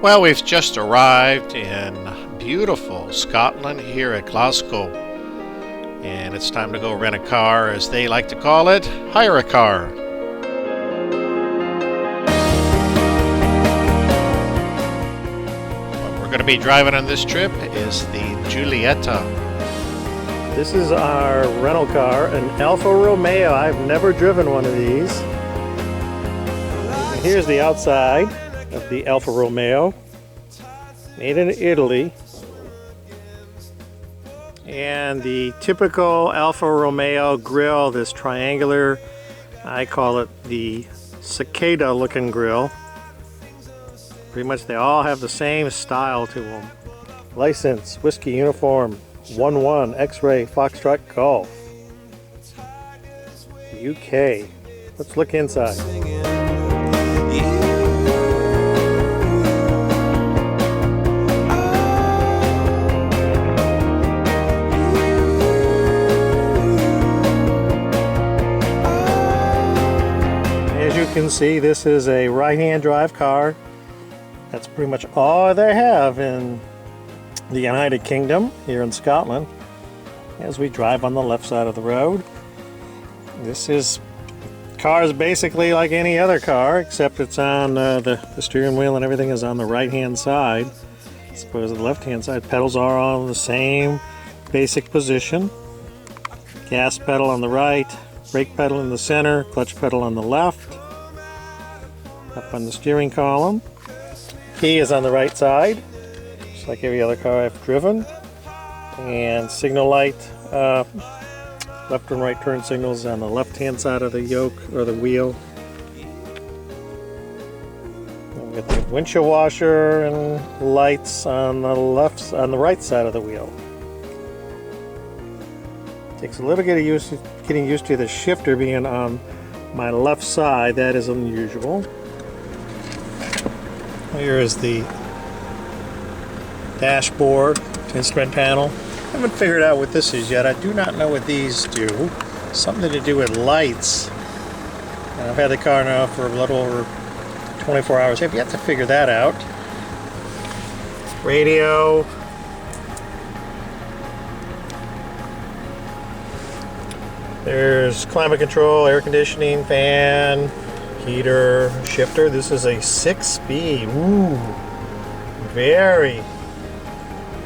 Well, we've just arrived in beautiful Scotland here at Glasgow, and it's time to go rent a car, as they like to call it, hire a car. What we're going to be driving on this trip is the Giulietta. This is our rental car, an Alpha Romeo. I've never driven one of these. And here's the outside of the Alfa Romeo, made in Italy. And the typical Alfa Romeo grille, this triangular, I call it the cicada looking grille. Pretty much they all have the same style to them. License, whiskey uniform, 1-1, X-ray, Foxtrot, Golf. UK. Let's look inside. As you can see, this is a right-hand drive car. That's pretty much all they have in the United Kingdom, here in Scotland, as we drive on the left side of the road. This car is basically like any other car, except it's on the steering wheel and everything is on the right-hand side. I suppose the left-hand side pedals are on the same basic position. Gas pedal on the right, brake pedal in the center, clutch pedal on the left. Up on the steering column. Key is on the right side, just like every other car I've driven. And signal light, left and right turn signals on the left-hand side of the yoke or the wheel. And we got the windshield washer and lights on the right side of the wheel. Takes a little bit of getting used to the shifter being on my left side. That is unusual. Here is the dashboard, instrument panel. I haven't figured out what this is yet. I do not know what these do. Something to do with lights. And I've had the car now for a little over 24 hours. I've yet to figure that out. Radio. There's climate control, air conditioning, fan, heater, shifter. This is a 6-speed. Ooh, very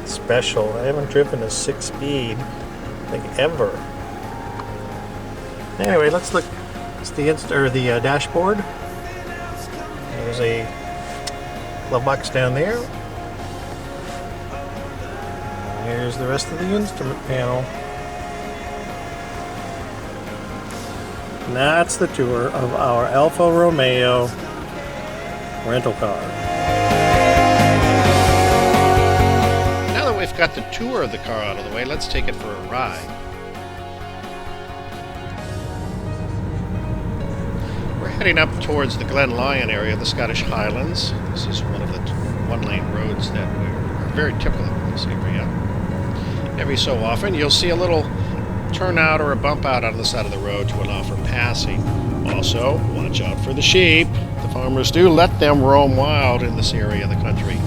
special. I haven't driven a 6-speed like ever. Anyway, let's look. It's the dashboard. There's a glove box down there. Here's the rest of the instrument panel. And that's the tour of our Alfa Romeo rental car. Now that we've got the tour of the car out of the way, let's take it for a ride. We're heading up towards the Glen Lyon area of the Scottish Highlands. This is one of the one-lane roads that are very typical of this area. Every so often you'll see a little turnout or a bump out on the side of the road to allow for passing. Also, watch out for the sheep. The farmers do let them roam wild in this area of the country.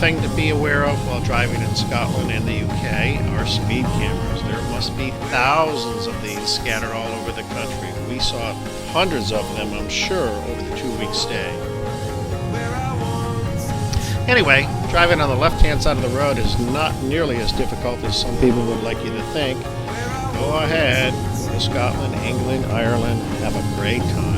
Thing to be aware of while driving in Scotland and the UK are speed cameras. There must be thousands of these scattered all over the country. We saw hundreds of them, I'm sure, over the 2-week stay. Anyway, driving on the left-hand side of the road is not nearly as difficult as some people would like you to think. Go ahead, go to Scotland, England, Ireland, have a great time.